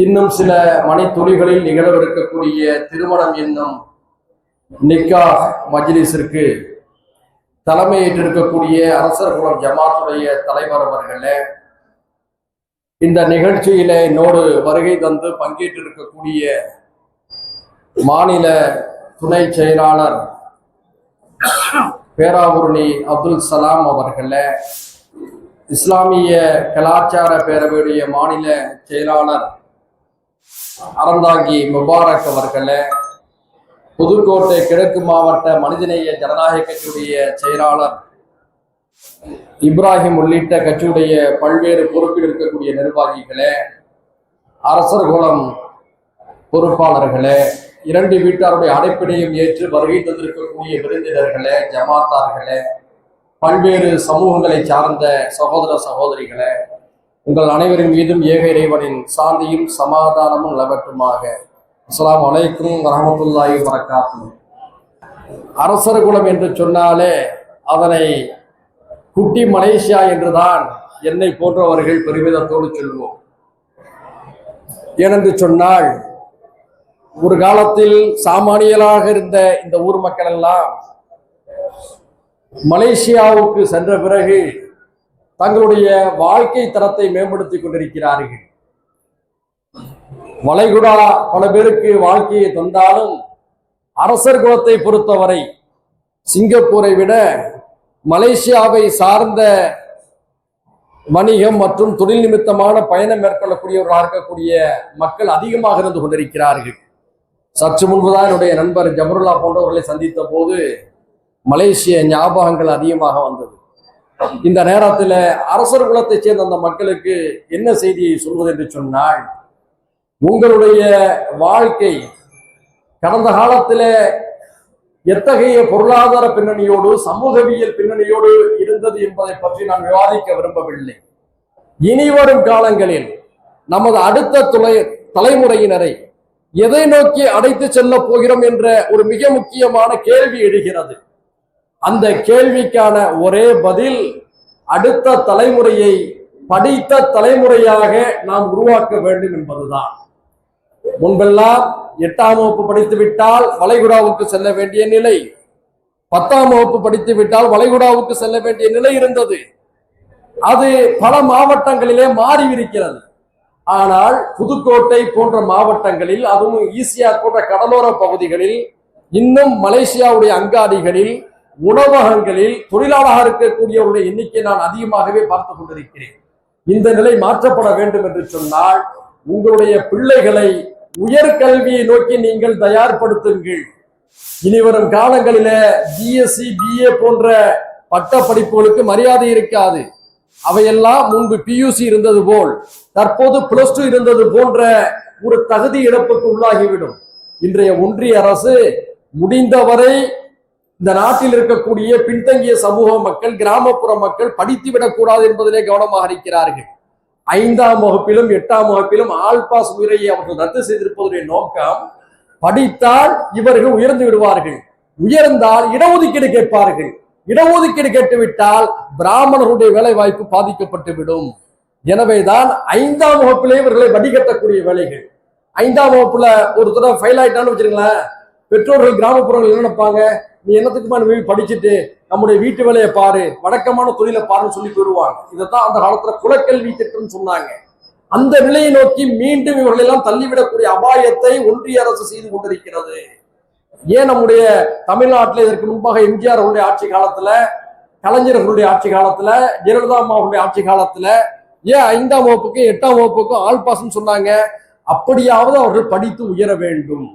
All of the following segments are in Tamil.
இன்னும் சில மணித்துளிகளில் நிகழவிருக்கக்கூடிய திருமணம் என்னும் நிக்கா மஜ்லிஸிற்கு தலைமையேற்றிருக்கக்கூடிய அரசர் குலம் ஜமாத்துடைய தலைவர் அவர்களே, இந்த நிகழ்ச்சியில என்னோடு வருகை தந்து பங்கேற்றிருக்கக்கூடிய மாநில துணை செயலாளர் பேராவூரணி அப்துல் சலாம் அவர்களே, இஸ்லாமிய கலாச்சார பேரவையுடைய மாநில செயலாளர் அறந்தாங்கி முபாரக் அவர்களே, புதுக்கோட்டை கிழக்கு மாவட்ட மனிதநேய ஜனநாயக கட்சியுடைய செயலாளர் இப்ராஹிம் உள்ளிட்ட கட்சியுடைய பல்வேறு பொறுப்பில் இருக்கக்கூடிய நிர்வாகிகளே, அரசர் குலம் பொறுப்பாளர்களே, இரண்டு வீட்டாருடைய அடைப்பினையும் ஏற்று வருகை தந்திருக்கக்கூடிய விருந்தினர்களே, ஜமாத்தார்களே, பல்வேறு சமூகங்களை சார்ந்த சகோதர சகோதரிகளே, உங்கள் அனைவரின் மீதும் ஏக இறைவனின் சாந்தியும் சமாதானமும் நிலவட்டுமாக. அஸ்ஸலாமு அலைக்கும் வரஹ்மத்துல்லாஹி வபரகாத்துஹு. அரசர் குலம் என்று சொன்னாலே அதனை குட்டி மலேசியா என்றுதான் என்னை போன்றவர்கள் பெருமிதத்தோடு சொல்வோம். ஏனென்று சொன்னால், ஒரு காலத்தில் சாமானியலாக இருந்த இந்த ஊர் மக்கள் எல்லாம் மலேசியாவுக்கு சென்ற பிறகு தங்களுடைய வாழ்க்கை தரத்தை மேம்படுத்திக் கொண்டிருக்கிறார்கள். வளைகுடா பல பேருக்கு வாழ்க்கையை தந்தாலும் அரசர் குலத்தை பொறுத்தவரை சிங்கப்பூரை விட மலேசியாவை சார்ந்த வணிகம் மற்றும் தொழில் நிமித்தமான பயணம் மேற்கொள்ளக்கூடியவர்களாக இருக்கக்கூடிய மக்கள் அதிகமாக இருந்து கொண்டிருக்கிறார்கள். சற்று முன்புதான் என்னுடைய நண்பர் ஜபருல்லா போன்றவர்களை சந்தித்த போது மலேசிய ஞாபகங்கள் அதிகமாக வந்தது. இந்த நேரத்தில் அரசர் குலத்தை சேர்ந்த அந்த மக்களுக்கு என்ன செய்தியை சொல்வது என்று சொன்னால், உங்களுடைய வாழ்க்கை கடந்த காலத்தில் எத்தகைய பொருளாதார பின்னணியோடு சமூகவியல் பின்னணியோடு இருந்தது என்பதை பற்றி நான் விவாதிக்க விரும்பவில்லை. இனிவரும் காலங்களில் நமது அடுத்த தலைமுறையினரை எதை நோக்கி அடைத்து செல்ல போகிறோம் என்ற ஒரு மிக முக்கியமான கேள்வி எழுகிறது. அந்த கேள்விக்கான ஒரே பதில், அடுத்த தலைமுறையை படித்த தலைமுறையாக நாம் உருவாக்க வேண்டும் என்பதுதான். முன்பெல்லாம் 8ஆம் வகுப்பு படித்து விட்டால் வளைகுடாவுக்கு செல்ல வேண்டிய நிலை, 10ஆம் வகுப்பு படித்து விட்டால் வளைகுடாவுக்கு செல்ல வேண்டிய நிலை இருந்தது. அது பல மாவட்டங்களிலே மாறி இருக்கிறது. ஆனால் புதுக்கோட்டை போன்ற மாவட்டங்களில், அதுவும் ஈசியா போன்ற கடலோர பகுதிகளில், இன்னும் மலேசியாவுடைய அங்காடிகளில், உணவகங்களில் தொழிலாளராக இருக்கக்கூடியவருடைய எண்ணிக்கை நான் அதிகமாகவே பார்த்து கொண்டிருக்கிறேன். இந்த நிலை மாற்றப்பட வேண்டும் என்று சொன்னால், உங்களுடைய பிள்ளைகளை உயர்கல்வியை நோக்கி நீங்கள் தயார்படுத்துங்கள். இனிவரும் காலங்களில பிஎஸ்சி பிஏ போன்ற பட்ட படிப்புகளுக்கு மரியாதை இருக்காது. அவையெல்லாம் முன்பு பியூசி இருந்தது போல் தற்போது +2 இருந்தது போன்ற ஒரு தகுதி இழப்புக்கு உள்ளாகிவிடும். இன்றைய ஒன்றிய அரசு முடிந்தவரை இந்த நாட்டில் இருக்கக்கூடிய பின்தங்கிய சமூக மக்கள், கிராமப்புற மக்கள் படித்து விடக்கூடாது என்பதிலே கவனமாக இருக்கிறார்கள். 5ஆம் வகுப்பிலும் 8ஆம் வகுப்பிலும் ஆல் பாஸ் முறையை அவர்கள் ரத்து செய்திருப்பதுடைய நோக்கம், படித்தால் இவர்கள் உயர்ந்து விடுவார்கள், உயர்ந்தால் இடஒதுக்கீடு கேட்பார்கள், இடஒதுக்கீடு கேட்டுவிட்டால் பிராமணர்களுடைய வேலை வாய்ப்பு பாதிக்கப்பட்டு விடும். எனவேதான் 5ஆம் வகுப்பிலே இவர்களை வடிகட்டக்கூடிய வேலைகள். 5ஆம் வகுப்புல ஒரு தடவை ஃபெயில் ஆயிட்டான்னு வச்சிருங்களேன், பெற்றோர்கள் கிராமப்புறங்கள் என்ன நினைப்பாங்க, நீ என்னத்துக்குமா படிச்சுட்டு நம்முடைய வீட்டு வேலையை பாரு, வழக்கமான தொழிலை பாருன்னு சொல்லி போயிடுவாங்க. இதைத்தான் அந்த காலத்துல குலக்கல்வி திட்டம் சொன்னாங்க. அந்த நிலையை நோக்கி மீண்டும் இவர்கள் எல்லாம் தள்ளிவிடக்கூடிய அபாயத்தை ஒன்றிய அரசு செய்து கொண்டிருக்கிறது. ஏன் நம்முடைய தமிழ்நாட்டில் இதற்கு முன்பாக எம்ஜிஆர் அவருடைய ஆட்சி காலத்துல, கலைஞர்களுடைய ஆட்சி காலத்துல, ஜெயலலிதா அம்மாவுடைய ஆட்சி காலத்துல ஏன் 5ஆம் வகுப்புக்கும் 8ஆம் வகுப்புக்கும் ஆல் பாஸ்ன்னு சொன்னாங்க? அப்படியாவது அவர்கள் படித்து உயர வேண்டும்,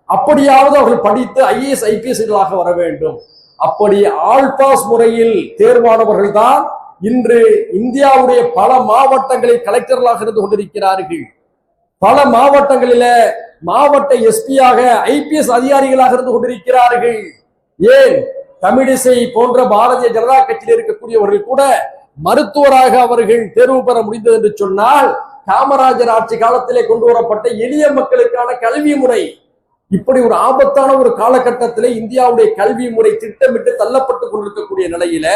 அப்படியாவது அவர்கள் படித்து IAS IPSகளாக வர வேண்டும். அப்படி ஆல் பாஸ் முறையில் தேர்வானவர்கள் தான் இன்று இந்தியாவுடைய பல மாவட்டங்களில் கலெக்டர்களாக இருந்து கொண்டிருக்கிறார்கள். பல மாவட்டங்களில மாவட்ட எஸ்பியாக IPS அதிகாரிகளாக இருந்து கொண்டிருக்கிறார்கள். ஏன் தமிழிசை போன்ற பாரதிய ஜனதா கட்சியில் இருக்கக்கூடியவர்கள் கூட மருத்துவராக அவர்கள் தேர்வு பெற முடிந்தது என்று சொன்னால், காமராஜர் ஆட்சி காலத்திலே கொண்டு வரப்பட்ட எளிய மக்களுக்கான கல்வி முறை. இப்படி ஒரு ஆபத்தான ஒரு காலகட்டத்திலே இந்தியாவுடைய கல்வி முறை திட்டமிட்டு தள்ளப்பட்டு கொண்டிருக்கக்கூடிய நிலையில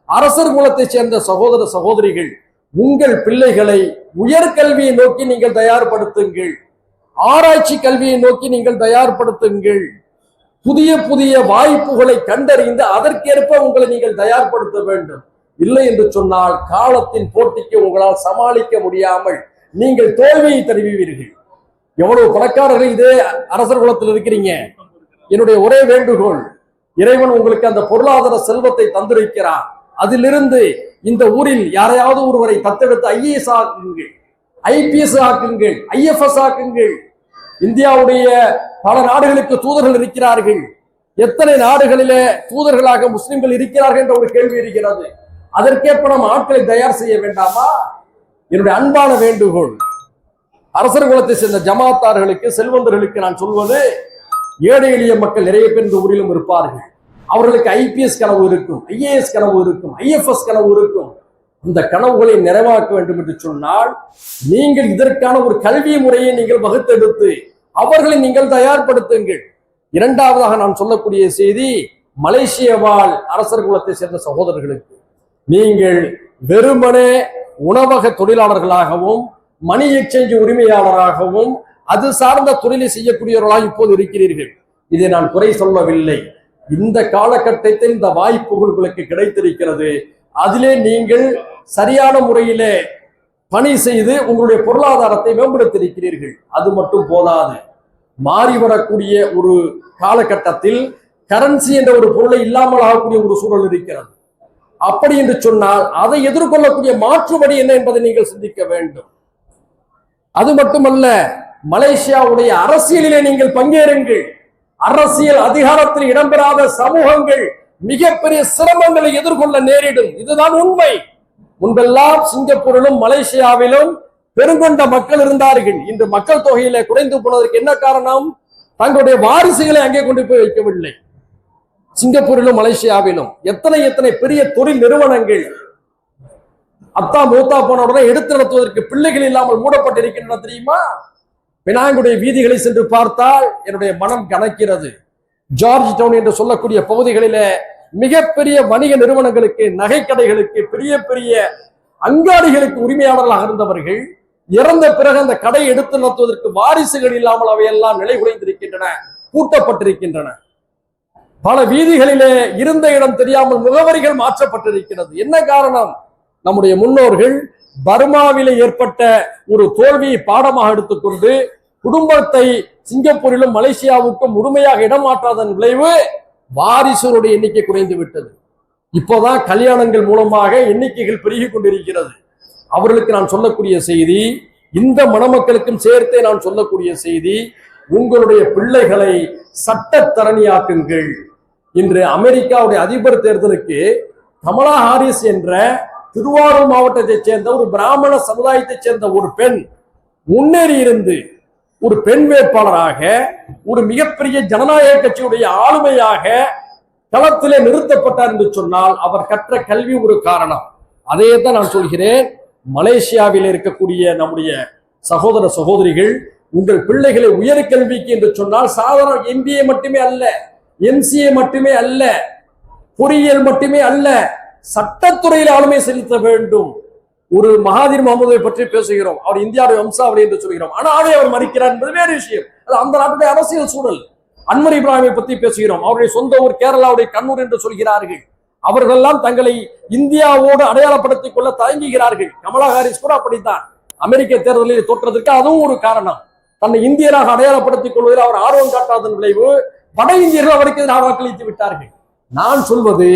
அரசர் குலத்தை சேர்ந்த சகோதர சகோதரிகள் உங்கள் பிள்ளைகளை உயர்கல்வியை நோக்கி நீங்கள் தயார்படுத்துங்கள், ஆராய்ச்சி கல்வியை நோக்கி நீங்கள் தயார்படுத்துங்கள், புதிய புதிய வாய்ப்புகளை கண்டறிந்து அதற்கேற்ப உங்களை நீங்கள் தயார்படுத்த வேண்டும். இல்லை என்று சொன்னால் காலத்தின் போட்டிக்கு உங்களால் சமாளிக்க முடியாமல் நீங்கள் தோல்வியை தருவீர்கள். எவ்வளவு பணக்காரர்கள் இதே அரசர் குலத்தில் இருக்கிறீங்க. என்னுடைய ஒரே வேண்டுகோள், இறைவன் உங்களுக்கு அந்த பொருளாதார செல்வத்தை தந்திருக்கிறார். அதிலிருந்து இந்த ஊரில் யாரையாவது ஒருவரை தத்தெடுத்து ஐஏஎஸ் ஆக்குங்கள், ஐபிஎஸ் ஆக்குங்கள், ஐஎஃப்எஸ் ஆக்குங்கள். இந்தியாவுடைய பல நாடுகளுக்கு தூதர்கள் இருக்கிறார்கள். எத்தனை நாடுகளிலே தூதர்களாக முஸ்லிம்கள் இருக்கிறார்கள் என்ற ஒரு கேள்வி இருக்கிறது. அதற்கேற்ப நம்ம ஆட்களை தயார் செய்ய வேண்டாமா? என்னுடைய அன்பான வேண்டுகோள், அரசர் குலத்தை சேர்ந்த ஜமாத்தார்களுக்கு, செல்வந்தர்களுக்கு நான் சொல்வது, ஏழை எளிய மக்கள் நிறைய பேர் இந்த ஊரிலும் இருப்பார்கள். அவர்களுக்கு ஐபிஎஸ் கனவு இருக்கும், ஐஏஎஸ் கனவு இருக்கும், ஐஎஃப்எஸ் கனவு இருக்கும். இந்த கனவுகளை நிறைவாக்க வேண்டும் என்று சொன்னால் நீங்கள் இதற்கான ஒரு கல்வி முறையை நீங்கள் வகுத்தெடுத்து அவர்களை நீங்கள் தயார்படுத்துங்கள். இரண்டாவதாக நான் சொல்லக்கூடிய செய்தி, மலேசிய வாழ் அரசர் குலத்தை சேர்ந்த சகோதரர்களுக்கு, நீங்கள் வெறுமனே உணவக தொழிலாளர்களாகவும் மணி எக்ஸ்சேஞ்ச் உரிமையாளராகவும் அது சார்ந்த தொழிலை செய்யக்கூடியவர்களாக இப்போது இருக்கிறீர்கள். இதை நான் குறை சொல்லவில்லை. இந்த காலகட்டத்தில் இந்த வாய்ப்புகள் உங்களுக்கு கிடைத்திருக்கிறது. அதிலே நீங்கள் சரியான முறையிலே பணி செய்து உங்களுடைய பொருளாதாரத்தை மேம்படுத்தியிருக்கிறீர்கள். அது மட்டும் போதாது, மாறிவரக்கூடிய ஒரு காலகட்டத்தில் கரன்சி என்ற ஒரு பொருளை இல்லாமல் ஆகக்கூடிய ஒரு சூழல் இருக்கிறது. அப்படி என்று சொன்னால் அதை எதிர்கொள்ளக்கூடிய மாற்று வழி என்ன என்பதை நீங்கள் சிந்திக்க வேண்டும். அது மட்டுமல்ல, மலேசியாவுடைய அரசியலிலே நீங்கள் பங்கேறுங்கள். அரசியல் அதிகாரத்தில் இடம்பெறாத சமூகங்கள் மிகப்பெரிய சிரமங்களை எதிர்கொள்ள நேரிடும். இதுதான் உண்மை. முன்பெல்லாம் சிங்கப்பூரிலும் மலேசியாவிலும் பெருங்கொண்ட மக்கள் இருந்தார்கள். இன்று மக்கள் தொகையில குறைந்து போனதற்கு என்ன காரணம்? தங்களுடைய வாரிசுகளை அங்கே கொண்டு போய் வைக்கவில்லை. சிங்கப்பூரிலும் மலேசியாவிலும் எத்தனை பெரிய தொழில் நிறுவனங்கள் அத்தா மூத்தா போன உடனே எடுத்து நடத்துவதற்கு பிள்ளைகள் இல்லாமல் மூடப்பட்டிருக்கின்றன தெரியுமா? பினாங்குடைய வீதிகளை சென்று பார்த்தால் என்னுடைய மனம் கணக்கிறது. ஜார்ஜ் டவுன் என்று சொல்லக்கூடிய பகுதிகளில மிகப்பெரிய வணிக நிறுவனங்களுக்கு, நகைக்கடைகளுக்கு, பெரிய பெரிய அங்காடிகளுக்கு உரிமையாளர்களாக இருந்தவர்கள் இறந்த பிறகு அந்த கடையை எடுத்து நடத்துவதற்கு வாரிசுகள் இல்லாமல் அவையெல்லாம் நிலை குலைந்திருக்கின்றன, பூட்டப்பட்டிருக்கின்றன. பல வீதிகளிலே இருந்த இடம் தெரியாமல் முகவரிகள் மாற்றப்பட்டிருக்கிறது. என்ன காரணம்? நம்முடைய முன்னோர்கள் பர்மாவிலே ஏற்பட்ட ஒரு தோல்வியை பாடமாக எடுத்துக்கொண்டு குடும்பத்தை சிங்கப்பூரிலும் மலேசியாவுக்கும் முழுமையாக இடமாற்றாதன் விளைவு வாரிசுடைய எண்ணிக்கை குறைந்து விட்டது. இப்போதான் கல்யாணங்கள் மூலமாக எண்ணிக்கைகள் பெருகி கொண்டிருக்கிறது. அவர்களுக்கு நான் சொல்லக்கூடிய செய்தி, இந்த மணமக்களுக்கும் சேர்த்தே நான் சொல்லக்கூடிய செய்தி, உங்களுடைய பிள்ளைகளை சட்டத்தரணியாக்குங்கள். இன்று அமெரிக்காவுடைய அதிபர் தேர்தலுக்கு கமலா ஹாரிஸ் என்ற திருவாரூர் மாவட்டத்தைச் சேர்ந்த ஒரு பிராமண சமுதாயத்தைச் சேர்ந்த ஒரு பெண் முன்னேறி இருந்து ஒரு பெண் வேட்பாளராக, ஒரு மிகப்பெரிய ஜனநாயக கட்சியுடைய ஆளுமையாக களத்திலே நிறுத்தப்பட்டார் என்று சொன்னால் அவர் கற்ற கல்வி ஒரு காரணம். அதே தான் நான் சொல்கிறேன். மலேசியாவில் இருக்கக்கூடிய நம்முடைய சகோதர சகோதரிகள், உங்கள் பிள்ளைகளை உயர்கல்விக்கு என்று சொன்னால் சாதாரண MBA மட்டுமே அல்ல, MCA மட்டுமே அல்ல, பொறியியல் மட்டுமே அல்ல, சட்டத்துறையில் ஆளுமை செலுத்த வேண்டும். ஒரு மகாதீர் முகமதுவை பற்றி பேசுகிறோம், அவர் இந்தியாவுடைய வம்சாவளி என்று சொல்கிறோம், ஆனால் அவர் மறிக்கிறார் என்பது வேறு விஷயம். அது அந்த நாட்டுடைய அரசியல் சூழல். அன்வர் இப்ராஹிமை பற்றி பேசுகிறோம், அவருடைய சொந்த ஊர் கேரளாவுடைய கண்ணூர் என்று சொல்கிறார்கள். அவர்கள் எல்லாம் தங்களை இந்தியாவோடு அடையாளப்படுத்திக் கொள்ள தயங்குகிறார்கள். கமலா ஹாரிஸ் கூட அப்படித்தான். அமெரிக்க தேர்தலில் தோற்றதற்கு அதுவும் ஒரு காரணம். தன்னை இந்தியராக அடையாளப்படுத்திக் கொள்வதில் அவர் ஆர்வம் காட்டாதன் விளைவு வட இந்தியர்கள் அவருக்கு எதிராக வாக்களித்து விட்டார்கள். நான் சொல்வது,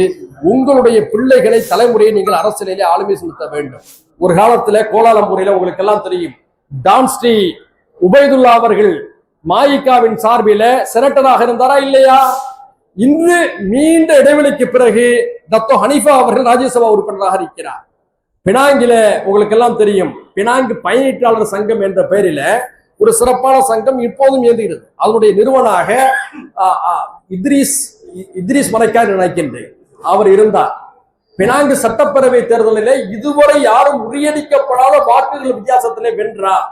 உங்களுடைய பிள்ளைகளை தலைமுறையை நீங்கள் அரசியலிலே ஆளுமை செலுத்த வேண்டும். ஒரு காலத்துல கோலாலம்பூரில் உங்களுக்கு எல்லாம் தெரியும், டான் ஸ்ரீ உபைதுல்லா அவர்கள் மாயிகாவின் சார்பில செனட்டராக இருந்தாரா இல்லையா? இன்று நீண்ட இடைவெளிக்கு பிறகு டத்தோ ஹனீஃபா அவர்கள் ராஜ்யசபா உறுப்பினராக இருக்கிறார். பினாங்கில உங்களுக்கு எல்லாம் தெரியும், பினாங்கு பயணீட்டாளர் சங்கம் என்ற பெயரில ஒரு சிறப்பான சங்கம் இப்போதும் இயங்குகிறது. அதனுடைய நிறுவனாக இத்ரீஸ் மலைக்கார் நினைக்கின்றேன் அவர் இருந்தார். பினாங்கு சட்டப்பேரவை தேர்தலிலே இதுவரை யாரும் முறியடிக்கப்படாத வாக்குகள் வித்தியாசத்திலே வென்றார்.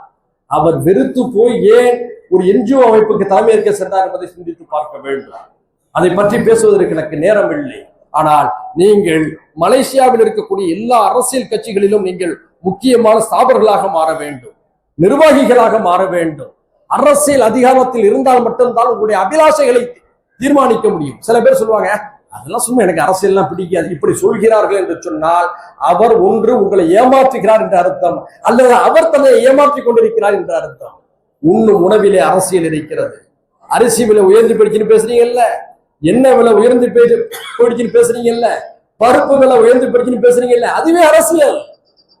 அவர் வெறுத்து போய் ஏன் ஒரு NGO அமைப்புக்கு தலைமையேற்க சென்றார் என்பதை சிந்தித்து பார்க்க வேண்டும். அதை பற்றி பேசுவதற்கு எனக்கு நேரம் இல்லை. ஆனால் நீங்கள் மலேசியாவில் இருக்கக்கூடிய எல்லா அரசியல் கட்சிகளிலும் நீங்கள் முக்கியமான ஸ்தாபர்களாக மாற வேண்டும், நிர்வாகிகளாக மாற வேண்டும். அரசியல் அதிகாரத்தில் இருந்தால் மட்டும்தான் உங்களுடைய அபிலாஷைகளை தீர்மானிக்க முடியும். சில பேர் சொல்லுவாங்க, அதெல்லாம் சும்மா எனக்கு அரசியல்லாம் பிடிக்காது, இப்படி சொல்கிறார்கள் என்று சொன்னால் அவர் ஒன்று உங்களை ஏமாற்றுகிறார் என்ற அர்த்தம், அல்லது அவர் தன்னை ஏமாற்றிக் கொண்டிருக்கிறார் என்ற அர்த்தம். உண்ணும் உணவிலே அரசியல் இருக்கிறது. அரிசி விலை உயர்ந்து போயிடுச்சுன்னு பேசுறீங்கல்ல, எண்ணெய் விலை உயர்ந்து போயிடுச்சுன்னு பேசுறீங்கல்ல, பருப்பு விலை உயர்ந்து போயிடுச்சுன்னு பேசுறீங்கல்ல, அதுவே அரசியல்.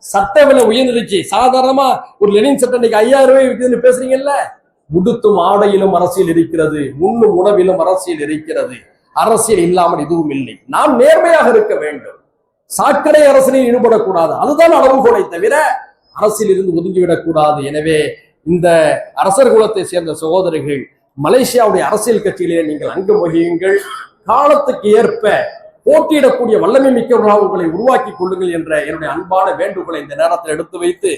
சட்ட விலை உயர்ந்துடுச்சு, சாதாரணமா ஒரு லெனின் சட்டை இன்னைக்கு 5000 ரூபாய் விற்குதுன்னு பேசுறீங்கல்ல. உடுத்தும் ஆடையிலும் அரசியல் இருக்கிறது, உண்ணும் உணவிலும் அரசியல் இருக்கிறது. அரசியல் இல்லாமல் எதுவும் இல்லை. நாம் நேர்மையாக இருக்க வேண்டும், சாக்கடை அரசியலில் ஈடுபடக்கூடாது. அதுதான் அளவுகோலை தவிர அரசியல் இருந்து ஒதுங்கிவிடக் கூடாது. எனவே இந்த அரசர் குலத்தை சேர்ந்த சகோதரர்கள், மலேசியாவுடைய அரசியல் கட்சியிலே நீங்கள் அங்கம் வகியுங்கள். காலத்துக்கு ஏற்ப போட்டியிடக்கூடிய வல்லமை மிக்கவர்களாக உங்களை உருவாக்கி கொள்ளுங்கள் என்ற என்னுடைய அன்பான வேண்டுகோளை இந்த நேரத்தில் எடுத்து வைத்து